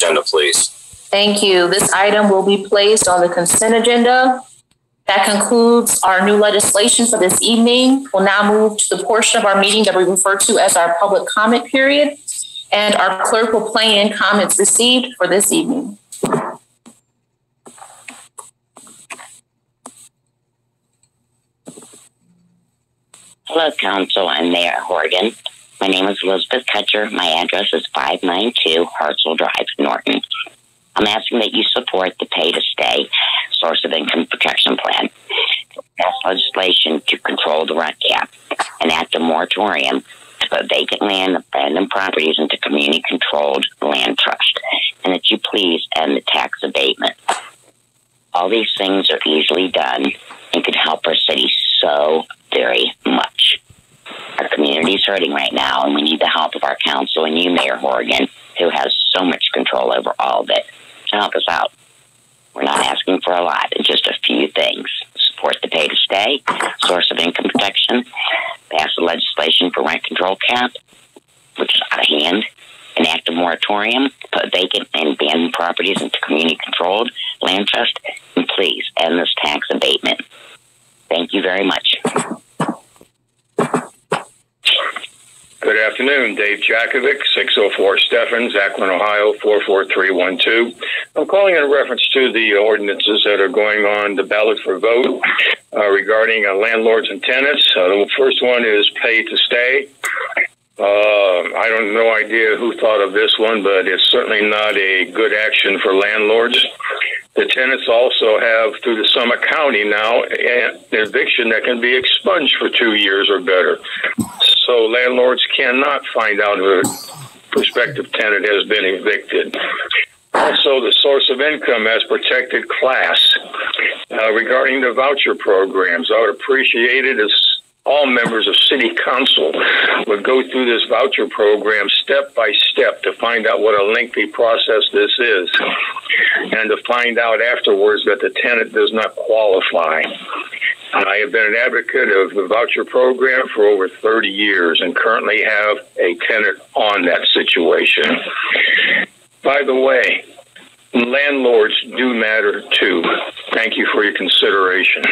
agenda, please. Thank you. This item will be placed on the consent agenda. That concludes our new legislation for this evening. We'll now move to the portion of our meeting that we refer to as our public comment period. And our clerk will play in comments received for this evening. Hello, Council and Mayor Horgan. My name is Elizabeth Cutcher. My address is 592 Hartsville Drive, Norton. I'm asking that you support the Pay to Stay Source of Income Protection Plan. Pass legislation to control the rent cap, enact a moratorium to put vacant land and abandoned properties into community-controlled land trust, and that you please end the tax abatement. All these things are easily done and could help our city so very much. Our community is hurting right now, and we need the help of our council and you, Mayor Horgan, who has so much control over all of it, to help us out. We're not asking for a lot, it's just a few things. Support the Pay to Stay, source of income protection, pass the legislation for rent control cap, which is out of hand, enact a moratorium, put vacant and abandoned properties into community-controlled land trust, and please end this tax abatement. Thank you very much. Good afternoon, Dave Dakovic, 604 Stephens, Akron, Ohio, 44312. I'm calling in reference to the ordinances that are going on the ballot for vote regarding landlords and tenants. The first one is Pay to Stay. I don't no idea who thought of this one, but it's certainly not a good action for landlords. The tenants also have, through the Summit County now, an eviction that can be expunged for 2 years or better. So landlords cannot find out if a prospective tenant has been evicted. Also, the source of income as protected class. Regarding the voucher programs, I would appreciate it as all members of City Council would go through this voucher program step by step to find out what a lengthy process this is, and to find out afterwards that the tenant does not qualify. I have been an advocate of the voucher program for over 30 years and currently have a tenant on that situation. By the way, landlords do matter too. Thank you for your consideration.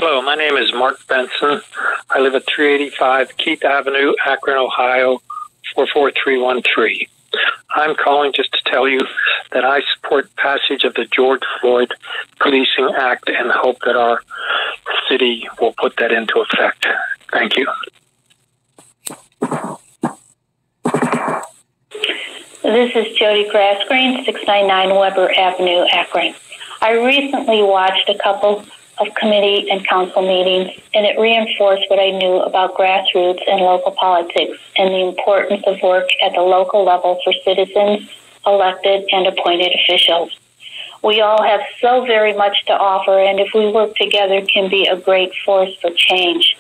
Hello, my name is Mark Benson. I live at 385 Keith Avenue, Akron, Ohio, 44313. I'm calling just to tell you that I support passage of the George Floyd Policing Act and hope that our city will put that into effect. Thank you. This is Jodi Grassgreen, 699 Weber Avenue, Akron. I recently watched a couple of committee and council meetings, and it reinforced what I knew about grassroots and local politics and the importance of work at the local level for citizens, elected and appointed officials. We all have so very much to offer, and if we work together, can be a great force for change.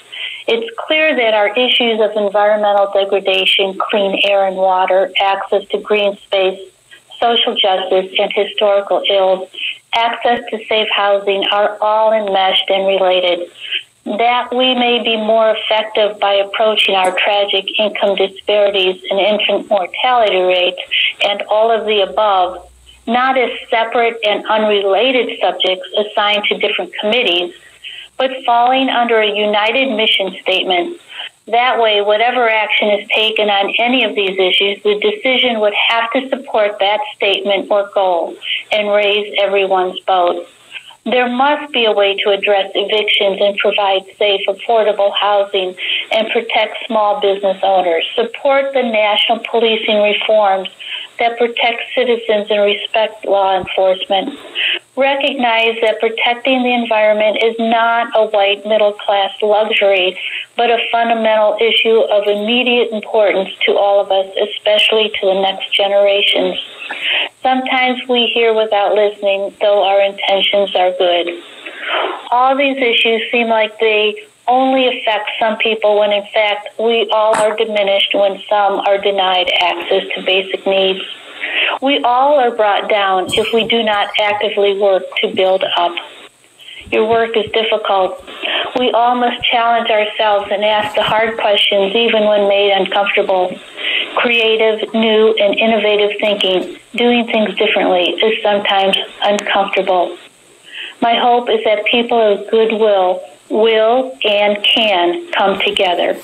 It's clear that our issues of environmental degradation, clean air and water, access to green space, social justice, and historical ills, access to safe housing are all enmeshed and related. That we may be more effective by approaching our tragic income disparities and infant mortality rates and all of the above, not as separate and unrelated subjects assigned to different committees, but falling under a united mission statement. That way, whatever action is taken on any of these issues, the decision would have to support that statement or goal and raise everyone's boat. There must be a way to address evictions and provide safe, affordable housing and protect small business owners. Support the national policing reforms that protect citizens and respect law enforcement. Recognize that protecting the environment is not a white middle-class luxury, but a fundamental issue of immediate importance to all of us, especially to the next generations. Sometimes we hear without listening, though our intentions are good. All these issues seem like they only affect some people when in fact we all are diminished when some are denied access to basic needs. We all are brought down if we do not actively work to build up. Your work is difficult. We all must challenge ourselves and ask the hard questions even when made uncomfortable. Creative, new, and innovative thinking, doing things differently, is sometimes uncomfortable. My hope is that people of goodwill will and can come together.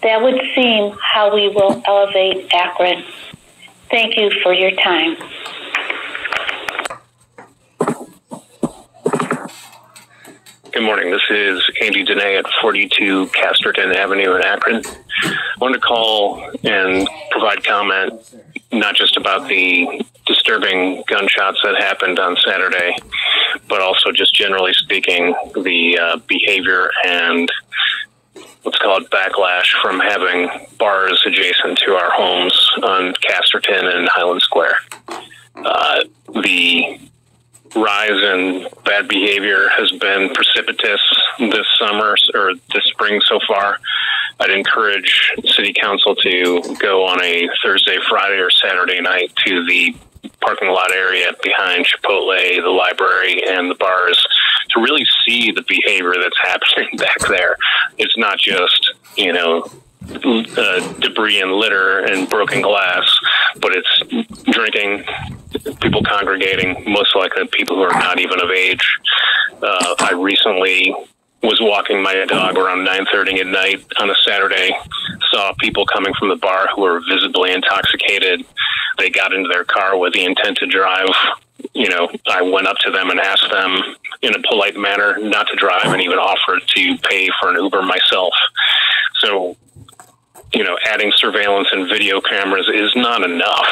That would seem how we will elevate Akron. Thank you for your time. Good morning. This is Andy Deeney at 42 Casterton Avenue in Akron. I wanted to call and provide comment not just about the disturbing gunshots that happened on Saturday, but also just generally speaking, the behavior and let's call it backlash from having bars adjacent to our homes on Casterton and Highland Square. The rise in bad behavior has been precipitous this summer or this spring so far. I'd encourage City Council to go on a Thursday, Friday, or Saturday night to the parking lot area behind Chipotle, the library, and the bars to really see the behavior that's happening back there. It's not just, debris and litter and broken glass, but it's drinking, people congregating, most likely people who are not even of age. I recently was walking my dog around 9:30 at night on a Saturday, saw people coming from the bar who were visibly intoxicated. They got into their car with the intent to drive. I went up to them and asked them in a polite manner not to drive and even offered to pay for an Uber myself. So, adding surveillance and video cameras is not enough.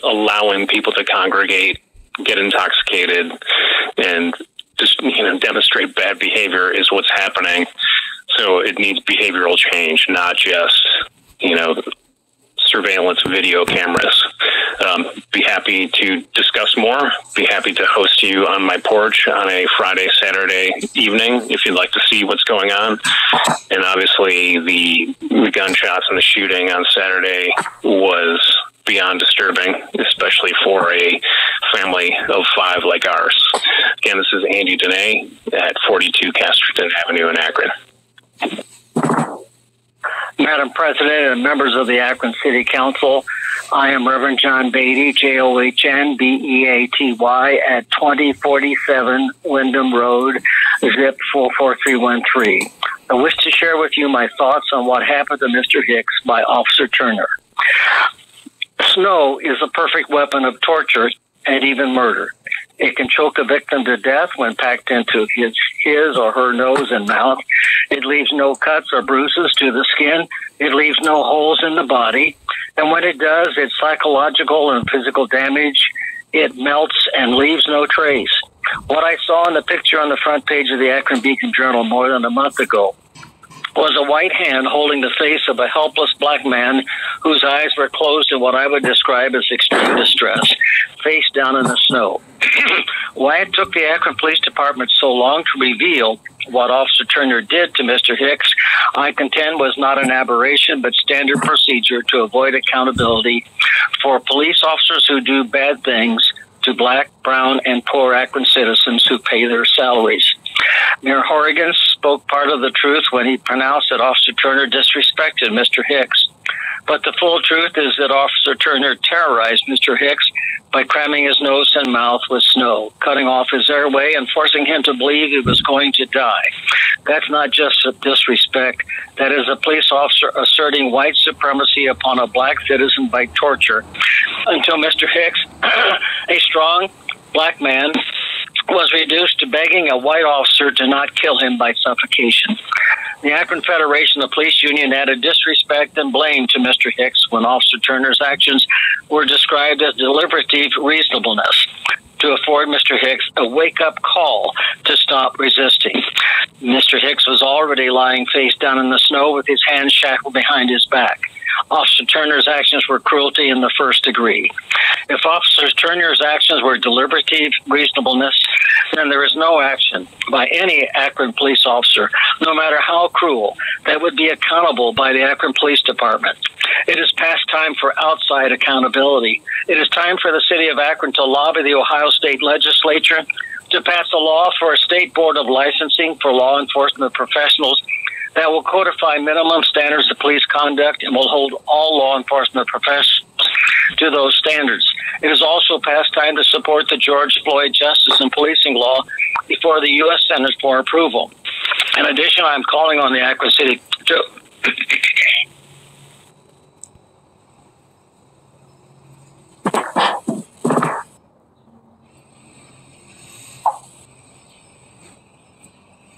Allowing people to congregate, get intoxicated, and just, demonstrate bad behavior is what's happening. So it needs behavioral change, not just, surveillance video cameras. Be happy to discuss more. Be happy to host you on my porch on a Friday, Saturday evening if you'd like to see what's going on. And obviously the gunshots and the shooting on Saturday was beyond disturbing, especially for a family of 5 like ours. Again, this is Andy Deeney at 42 Casterton Avenue in Akron. Madam President and members of the Akron City Council, I am Rev John Beaty, John Beaty, at 2047 Wyndham Road, zip 44313. I wish to share with you my thoughts on what happened to Mr. Hicks by Officer Turnure. Snow is a perfect weapon of torture and even murder. It can choke a victim to death when packed into his or her nose and mouth. It leaves no cuts or bruises to the skin. It leaves no holes in the body. And when it does, it's psychological and physical damage. It melts and leaves no trace. What I saw in the picture on the front page of the Akron Beacon Journal more than a month ago was a white hand holding the face of a helpless black man whose eyes were closed in what I would describe as extreme distress, face down in the snow. Why it took the Akron Police Department so long to reveal what Officer Turnure did to Mr. Hicks, I contend was not an aberration, but standard procedure to avoid accountability for police officers who do bad things to black, brown, and poor Akron citizens who pay their salaries. Mayor Horrigan spoke part of the truth when he pronounced that Officer Turnure disrespected Mr. Hicks. But the full truth is that Officer Turnure terrorized Mr. Hicks by cramming his nose and mouth with snow, cutting off his airway, and forcing him to believe he was going to die. That's not just a disrespect. That is a police officer asserting white supremacy upon a black citizen by torture until Mr. Hicks, a strong black man, was reduced to begging a white officer to not kill him by suffocation. The Akron Federation of Police Union added disrespect and blame to Mr. Hicks when Officer Turner's actions were described as deliberative reasonableness to afford Mr. Hicks a wake-up call to stop resisting. Mr. Hicks was already lying face down in the snow with his hands shackled behind his back. Officer Turner's actions were cruelty in the first degree. If Officer Turner's actions were deliberative reasonableness, then there is no action by any Akron police officer, no matter how cruel, that would be accountable by the Akron Police Department. It is past time for outside accountability. It is time for the city of Akron to lobby the Ohio State Legislature to pass a law for a state board of licensing for law enforcement professionals that will codify minimum standards of police conduct and will hold all law enforcement professionals to those standards. It is also past time to support the George Floyd Justice and Policing Law before the U.S. Senate for approval. In addition, I'm calling on the Akron City to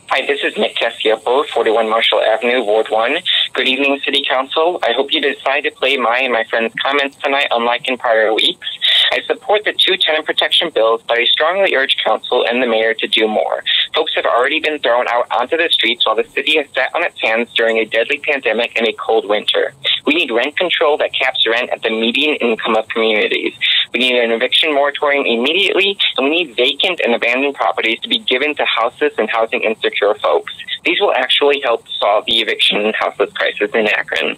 Hi, this is Nick Castillo, 41 Marshall Avenue, Ward 1. Good evening, City Council. I hope you decide to play my and my friends' comments tonight, unlike in prior weeks. I support the 2 tenant protection bills, but I strongly urge Council and the Mayor to do more. Folks have already been thrown out onto the streets while the city has sat on its hands during a deadly pandemic and a cold winter. We need rent control that caps rent at the median income of communities. We need an eviction moratorium immediately, and we need vacant and abandoned properties to be given to houseless and housing insecure folks. These will actually help solve the eviction and houseless crisis in Akron.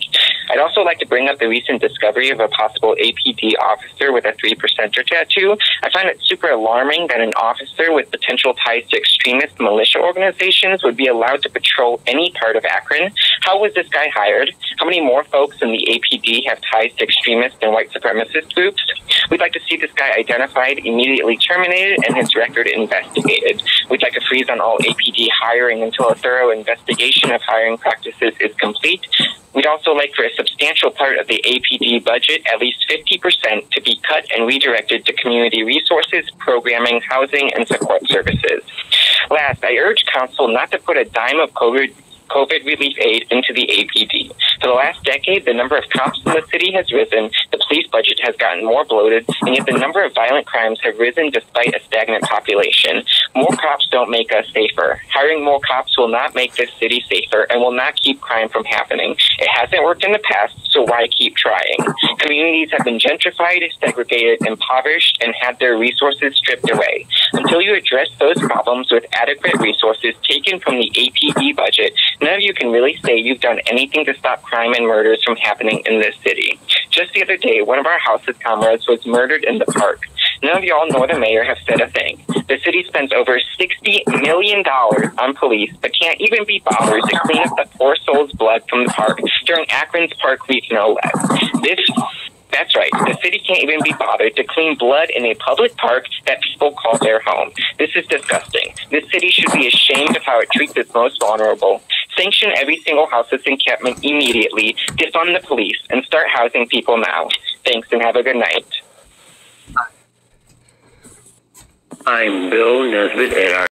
I'd also like to bring up the recent discovery of a possible APD officer with a 3%er tattoo. I find it super alarming that an officer with potential ties to extremist militia organizations would be allowed to patrol any part of Akron. How was this guy hired? How many more folks in the APD have ties to extremist and white supremacist groups? We'd like to see this guy identified, immediately terminated, and his record investigated. We'd like a freeze on all APD hiring until a thorough investigation of hiring practices is complete. We'd also like for a substantial part of the APD budget, at least 50%, to be cut and redirected to community resources, programming, housing, and support services. Last, I urge Council not to put a dime of COVID relief aid into the APD. For the last decade, the number of cops in the city has risen, the police budget has gotten more bloated, and yet the number of violent crimes have risen despite a stagnant population. More cops don't make us safer. Hiring more cops will not make this city safer and will not keep crime from happening. It hasn't worked in the past, so why keep trying? Communities have been gentrified, segregated, impoverished, and had their resources stripped away. Until you address those problems with adequate resources taken from the APD budget, none of you can really say you've done anything to stop crime and murders from happening in this city. Just the other day, one of our house's comrades was murdered in the park. None of y'all nor the mayor have said a thing. The city spends over $60 million on police, but can't even be bothered to clean up the poor soul's blood from the park during Akron's Park Week, no less. That's right. The city can't even be bothered to clean blood in a public park that people call their home. This is disgusting. This city should be ashamed of how it treats its most vulnerable. Sanction every single houseless encampment immediately, defund the police, and start housing people now. Thanks, and have a good night. I'm Bill Nesbitt, and our